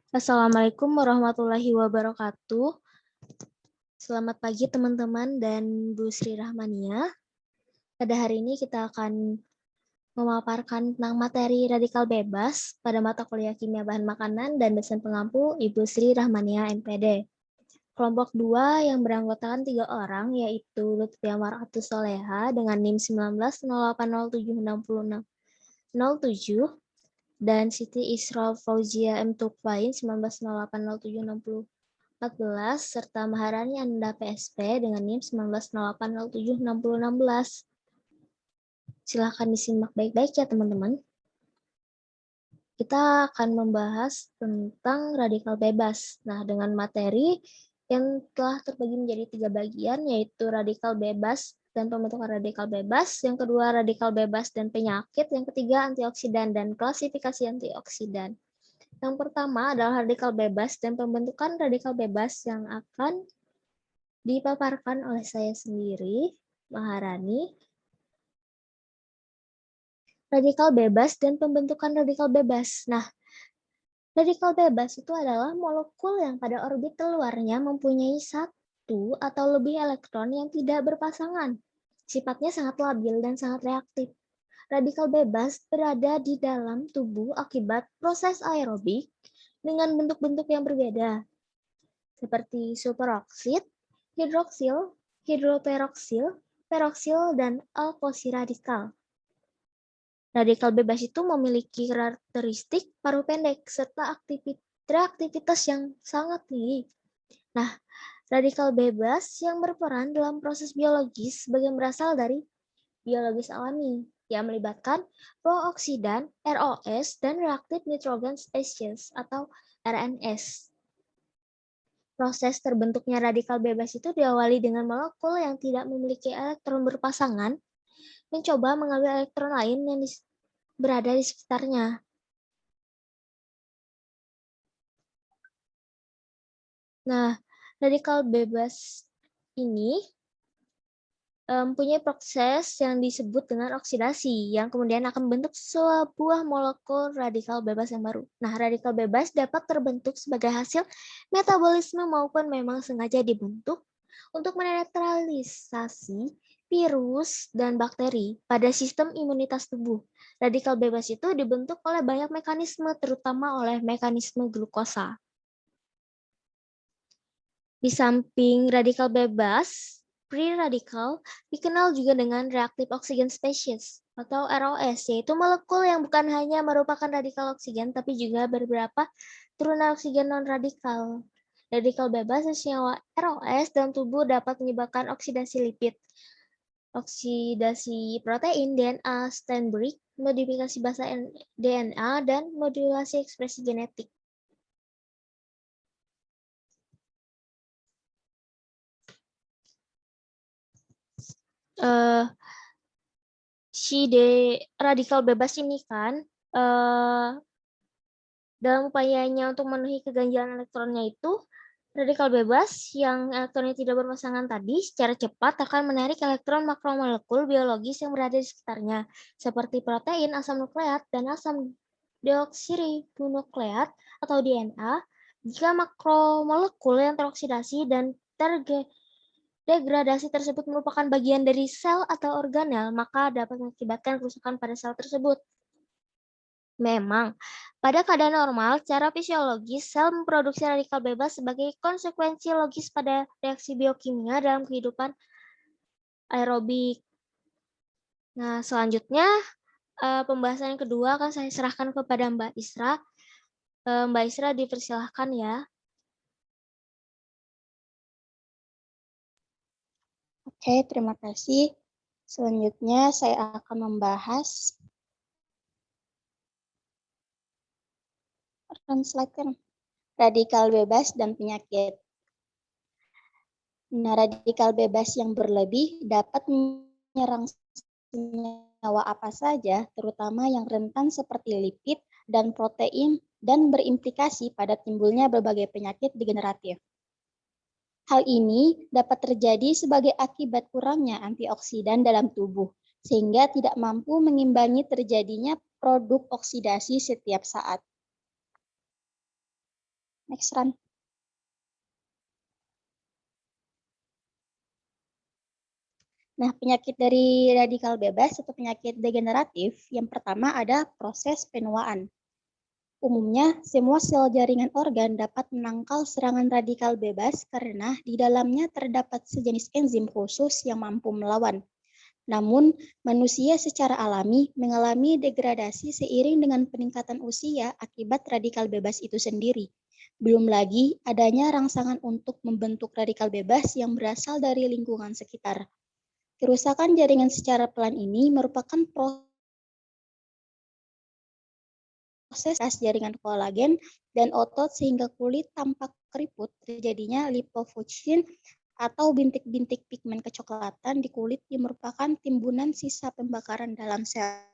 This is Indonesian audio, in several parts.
Assalamualaikum warahmatullahi wabarakatuh. Selamat pagi teman-teman dan Bu Sri Rahmania. Pada hari ini kita akan memaparkan tentang materi radikal bebas pada mata kuliah kimia bahan makanan dan dosen pengampu Ibu Sri Rahmania MPD. Kelompok 2 yang beranggotakan 3 orang yaitu Lutfia Mar'atus Soleha dengan NIM 1908076607 dan Siti Isra Fauzia M. Tukwain 1908076014 serta Maharani Anda PSP dengan NIM 1908076016. Silakan disimak baik-baik ya teman-teman. Kita akan membahas tentang radikal bebas. Nah, dengan materi yang telah terbagi menjadi 3 bagian, yaitu radikal bebas dan pembentukan radikal bebas, yang kedua radikal bebas dan penyakit, yang ketiga antioksidan dan klasifikasi antioksidan. Yang pertama adalah radikal bebas dan pembentukan radikal bebas yang akan dipaparkan oleh saya sendiri, Maharani. Radikal bebas dan pembentukan radikal bebas. Nah, radikal bebas itu adalah molekul yang pada orbit luarnya mempunyai satu atau lebih elektron yang tidak berpasangan. Sifatnya sangat labil dan sangat reaktif. Radikal bebas berada di dalam tubuh akibat proses aerobik dengan bentuk-bentuk yang berbeda, seperti superoksid, hidroksil, hidroperoksil, peroksil, dan alkosi-radikal. Radikal bebas itu memiliki karakteristik paruh pendek serta reaktivitas yang sangat tinggi. Nah, radikal bebas yang berperan dalam proses biologis sebagian berasal dari biologis alami yang melibatkan prooksidan, ROS, dan reaktif nitrogen species atau RNS. Proses terbentuknya radikal bebas itu diawali dengan molekul yang tidak memiliki elektron berpasangan mencoba mengambil elektron lain yang berada di sekitarnya. Nah, radikal bebas ini mempunyai proses yang disebut dengan oksidasi, yang kemudian akan membentuk sebuah molekul radikal bebas yang baru. Nah, radikal bebas dapat terbentuk sebagai hasil metabolisme maupun memang sengaja dibentuk untuk menetralisasi virus dan bakteri pada sistem imunitas tubuh. Radikal bebas itu dibentuk oleh banyak mekanisme, terutama oleh mekanisme glukosa. Di samping radikal bebas, free radikal dikenal juga dengan reaktif oksigen species atau ROS, yaitu molekul yang bukan hanya merupakan radikal oksigen, tapi juga beberapa turunan oksigen non-radikal. Radikal bebas senyawa ROS dalam tubuh dapat menyebabkan oksidasi lipid, oksidasi protein, DNA, Steinberg, modifikasi basa DNA, dan modulasi ekspresi genetik. Si radikal bebas ini kan dalam upayanya untuk memenuhi keganjilan elektronnya itu, radikal bebas yang elektronnya tidak berpasangan tadi secara cepat akan menarik elektron makromolekul biologis yang berada di sekitarnya, seperti protein, asam nukleat, dan asam deoksiribonukleat atau DNA. Jika makromolekul yang teroksidasi dan degradasi tersebut merupakan bagian dari sel atau organel, maka dapat mengakibatkan kerusakan pada sel tersebut. Memang, pada keadaan normal, secara fisiologis, sel memproduksi radikal bebas sebagai konsekuensi logis pada reaksi biokimia dalam kehidupan aerobik. Nah, selanjutnya, pembahasan yang kedua akan saya serahkan kepada Mbak Isra. Mbak Isra dipersilahkan ya. Oke, terima kasih. Selanjutnya saya akan membahas radikal bebas dan penyakit. Nah, radikal bebas yang berlebih dapat menyerang senyawa apa saja, terutama yang rentan seperti lipid dan protein, dan berimplikasi pada timbulnya berbagai penyakit degeneratif. Hal ini dapat terjadi sebagai akibat kurangnya antioksidan dalam tubuh, sehingga tidak mampu mengimbangi terjadinya produk oksidasi setiap saat. Next run. Nah, penyakit dari radikal bebas atau penyakit degeneratif, yang pertama ada proses penuaan. Umumnya, semua sel jaringan organ dapat menangkal serangan radikal bebas karena di dalamnya terdapat sejenis enzim khusus yang mampu melawan. Namun, manusia secara alami mengalami degradasi seiring dengan peningkatan usia akibat radikal bebas itu sendiri. Belum lagi adanya rangsangan untuk membentuk radikal bebas yang berasal dari lingkungan sekitar. Kerusakan jaringan secara pelan ini merupakan proses jaringan kolagen dan otot sehingga kulit tampak keriput, terjadinya lipofuscin atau bintik-bintik pigmen kecoklatan di kulit yang merupakan timbunan sisa pembakaran dalam sel.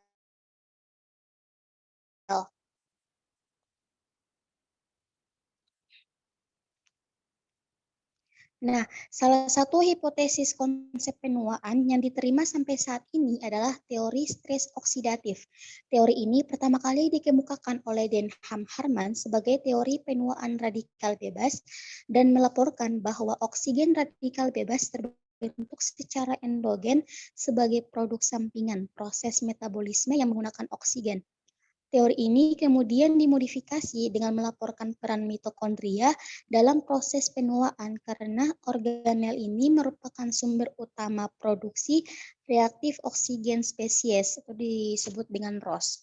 Nah, salah satu hipotesis konsep penuaan yang diterima sampai saat ini adalah teori stres oksidatif. Teori ini pertama kali dikemukakan oleh Denham Harman sebagai teori penuaan radikal bebas dan melaporkan bahwa oksigen radikal bebas terbentuk secara endogen sebagai produk sampingan proses metabolisme yang menggunakan oksigen. Teori ini kemudian dimodifikasi dengan melaporkan peran mitokondria dalam proses penuaan karena organel ini merupakan sumber utama produksi reaktif oksigen spesies atau disebut dengan ROS.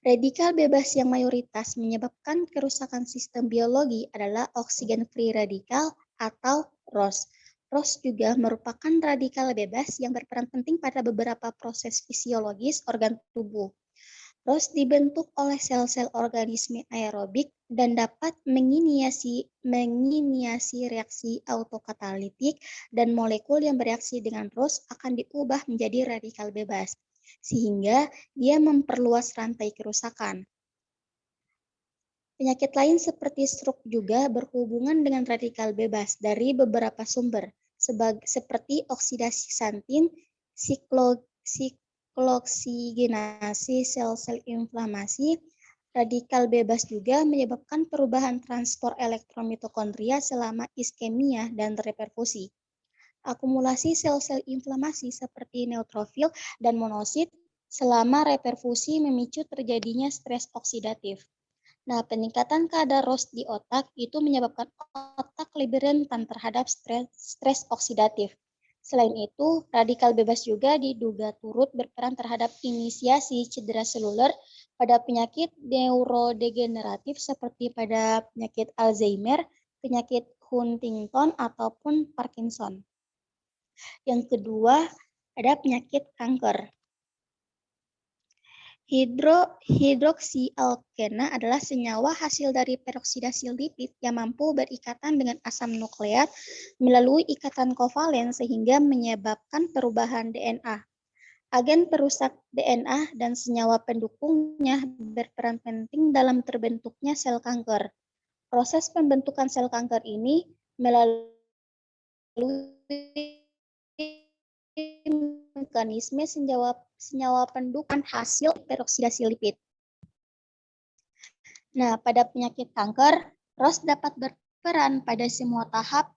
Radikal bebas yang mayoritas menyebabkan kerusakan sistem biologi adalah oksigen free radikal atau ROS. ROS juga merupakan radikal bebas yang berperan penting pada beberapa proses fisiologis organ tubuh. ROS dibentuk oleh sel-sel organisme aerobik dan dapat menginiasi reaksi autokatalitik dan molekul yang bereaksi dengan ROS akan diubah menjadi radikal bebas, sehingga dia memperluas rantai kerusakan. Penyakit lain seperti stroke juga berhubungan dengan radikal bebas dari beberapa sumber, seperti oksidasi santin, sikloksigenasi sel-sel inflamasi. Radikal bebas juga menyebabkan perubahan transport elektron mitokondria selama iskemia dan reperfusi. Akumulasi sel-sel inflamasi seperti neutrofil dan monosit selama reperfusi memicu terjadinya stres oksidatif. Nah, peningkatan kadar ROS di otak itu menyebabkan otak lebih rentan terhadap stres oksidatif. Selain itu, radikal bebas juga diduga turut berperan terhadap inisiasi cedera seluler pada penyakit neurodegeneratif seperti pada penyakit Alzheimer, penyakit Huntington, ataupun Parkinson. Yang kedua, ada penyakit kanker. Hidroksialkena adalah senyawa hasil dari peroksidasi lipid yang mampu berikatan dengan asam nukleat melalui ikatan kovalen sehingga menyebabkan perubahan DNA. Agen perusak DNA dan senyawa pendukungnya berperan penting dalam terbentuknya sel kanker. Proses pembentukan sel kanker ini melalui mekanisme senyawa pendukung hasil peroksidasi lipid. Nah, pada penyakit kanker, ROS dapat berperan pada semua tahap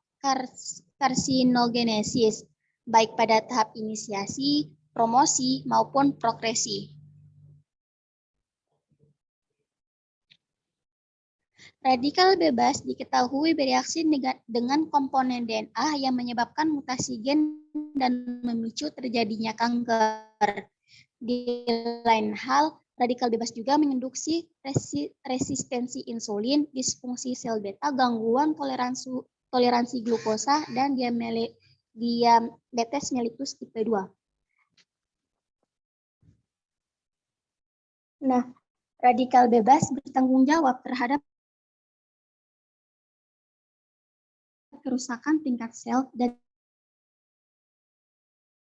karsinogenesis, baik pada tahap inisiasi, promosi, maupun progresi. Radikal bebas diketahui bereaksi dengan komponen DNA yang menyebabkan mutasi gen dan memicu terjadinya kanker. Di lain hal, radikal bebas juga menginduksi resistensi insulin, disfungsi sel beta, gangguan toleransi glukosa, dan diabetes mellitus tipe 2. Nah, radikal bebas bertanggung jawab terhadap kerusakan tingkat sel dan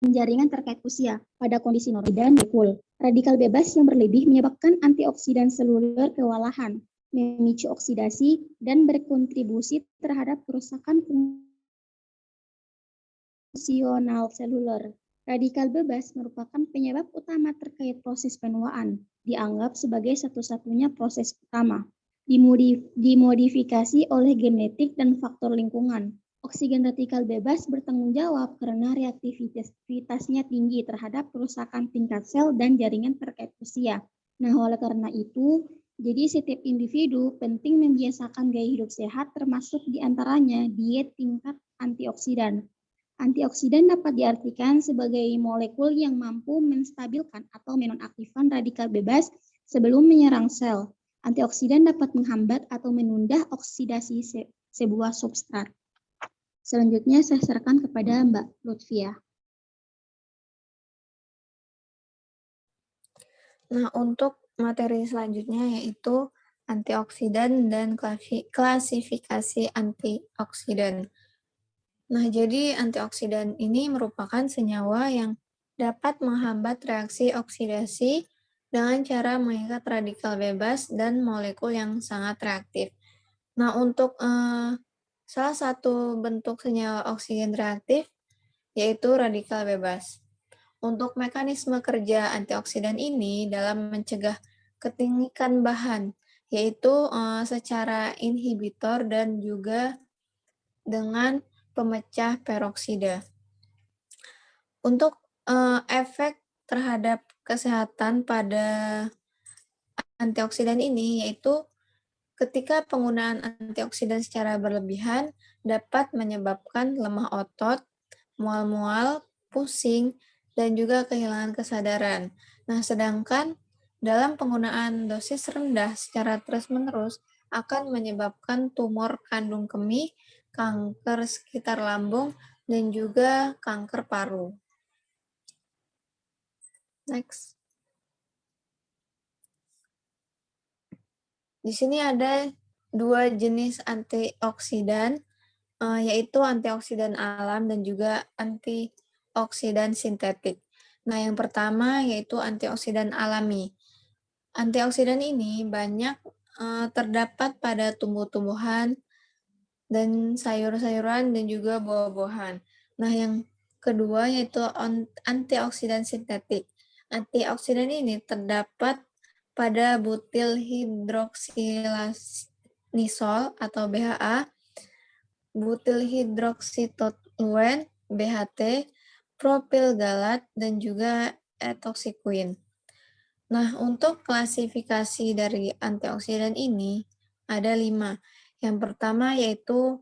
jaringan terkait usia pada kondisi normal dan molekul. Radikal bebas yang berlebih menyebabkan antioksidan seluler kewalahan, memicu oksidasi, dan berkontribusi terhadap kerusakan fungsional seluler. Radikal bebas merupakan penyebab utama terkait proses penuaan, dianggap sebagai satu-satunya proses utama. dimodifikasi oleh genetik dan faktor lingkungan. Oksigen radikal bebas bertanggung jawab karena reaktivitasnya tinggi terhadap kerusakan tingkat sel dan jaringan terkait usia. Nah, oleh karena itu, jadi setiap individu penting membiasakan gaya hidup sehat termasuk diantaranya diet tingkat antioksidan. Antioksidan dapat diartikan sebagai molekul yang mampu menstabilkan atau menonaktifkan radikal bebas sebelum menyerang sel. Antioksidan dapat menghambat atau menunda oksidasi sebuah substrat. Selanjutnya saya serahkan kepada Mbak Lutfia. Nah, untuk materi selanjutnya yaitu antioksidan dan klasifikasi antioksidan. Nah, jadi antioksidan ini merupakan senyawa yang dapat menghambat reaksi oksidasi dengan cara mengikat radikal bebas dan molekul yang sangat reaktif. Nah, untuk salah satu bentuk senyawa oksigen reaktif yaitu radikal bebas. Untuk mekanisme kerja antioksidan ini dalam mencegah ketinggikan bahan, yaitu secara inhibitor dan juga dengan pemecah peroksida. Untuk efek terhadap kesehatan pada antioksidan ini yaitu ketika penggunaan antioksidan secara berlebihan dapat menyebabkan lemah otot, mual-mual, pusing, dan juga kehilangan kesadaran. Nah, sedangkan dalam penggunaan dosis rendah secara terus-menerus akan menyebabkan tumor kandung kemih, kanker sekitar lambung, dan juga kanker paru. Next. Di sini ada dua jenis antioksidan, yaitu antioksidan alam dan juga antioksidan sintetik. Nah, yang pertama yaitu antioksidan alami. Antioksidan ini banyak terdapat pada tumbuh-tumbuhan dan sayur-sayuran dan juga buah-buahan. Nah, yang kedua yaitu antioksidan sintetik. Antioksidan ini terdapat pada butil hidroksilasnisol atau BHA, butil hidroksitoluen BHT, propilgalat, dan juga etoksikuin. Nah, untuk klasifikasi dari antioksidan ini ada 5. Yang pertama yaitu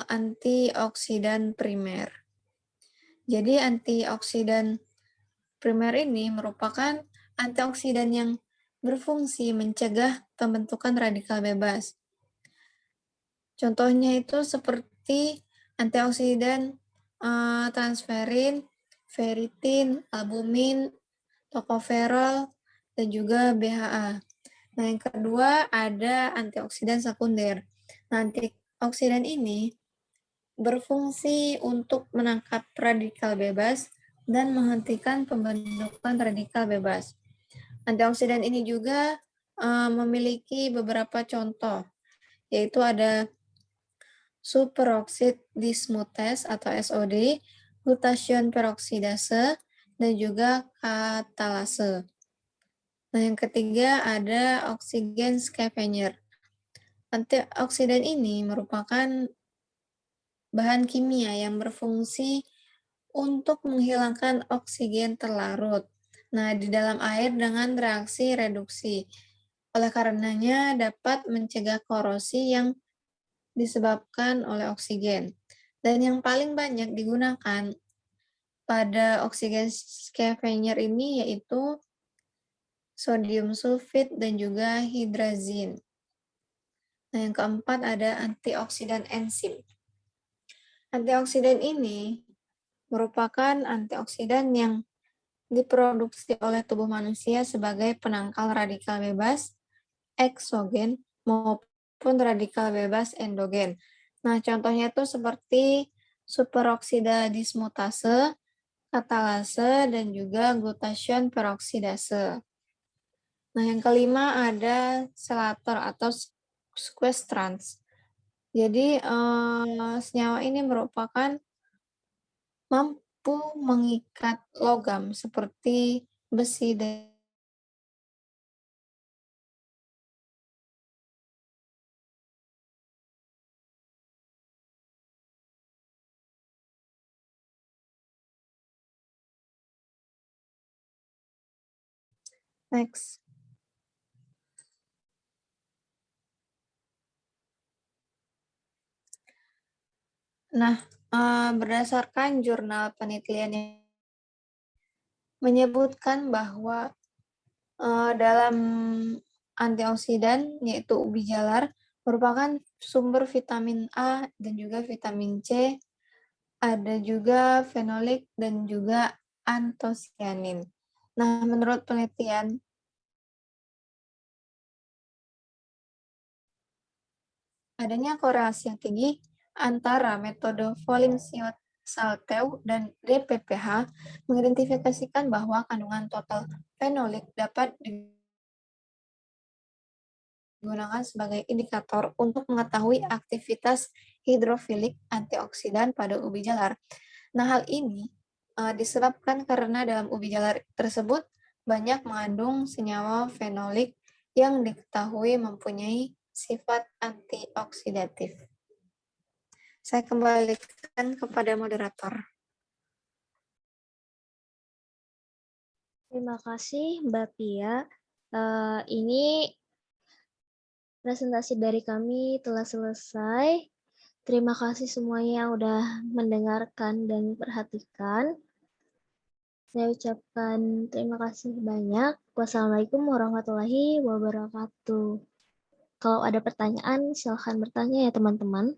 antioksidan primer. Jadi antioksidan primer ini merupakan antioksidan yang berfungsi mencegah pembentukan radikal bebas. Contohnya itu seperti antioksidan transferin, ferritin, albumin, tokoferol, dan juga BHA. Nah, yang kedua ada antioksidan sekunder. Nah, antioksidan ini berfungsi untuk menangkap radikal bebas dan menghentikan pembentukan radikal bebas. Antioksidan ini juga memiliki beberapa contoh, yaitu ada superoksid dismutase atau SOD, glutation peroksidase, dan juga katalase. Nah, yang ketiga ada oksigen scavenger. Antioksidan ini merupakan bahan kimia yang berfungsi untuk menghilangkan oksigen terlarut. Nah, di dalam air dengan reaksi reduksi. Oleh karenanya dapat mencegah korosi yang disebabkan oleh oksigen. Dan yang paling banyak digunakan pada oksigen scavenger ini yaitu sodium sulfit dan juga hidrazin. Nah, yang keempat ada antioksidan enzim. Antioksidan ini merupakan antioksidan yang diproduksi oleh tubuh manusia sebagai penangkal radikal bebas eksogen maupun radikal bebas endogen. Nah, contohnya itu seperti superoksida dismutase, katalase, dan juga glutation peroksidase. Nah, yang kelima ada selator atau sequestrans. Jadi, senyawa ini merupakan mampu mengikat logam seperti besi dan Next. Nah, berdasarkan jurnal penelitian yang menyebutkan bahwa dalam antioksidan yaitu ubi jalar merupakan sumber vitamin A dan juga vitamin C, ada juga fenolik dan juga antosianin. Nah, menurut penelitian adanya korelasi yang tinggi antara metode Volin-Salteu dan DPPH mengidentifikasikan bahwa kandungan total fenolik dapat digunakan sebagai indikator untuk mengetahui aktivitas hidrofilik antioksidan pada ubi jalar. Nah, hal ini disebabkan karena dalam ubi jalar tersebut banyak mengandung senyawa fenolik yang diketahui mempunyai sifat antioksidatif. Saya kembalikan kepada moderator. Terima kasih Mbak Pia. Ini presentasi dari kami telah selesai. Terima kasih semuanya yang udah mendengarkan dan perhatikan. Saya ucapkan terima kasih banyak. Wassalamualaikum warahmatullahi wabarakatuh. Kalau ada pertanyaan, silahkan bertanya ya teman-teman.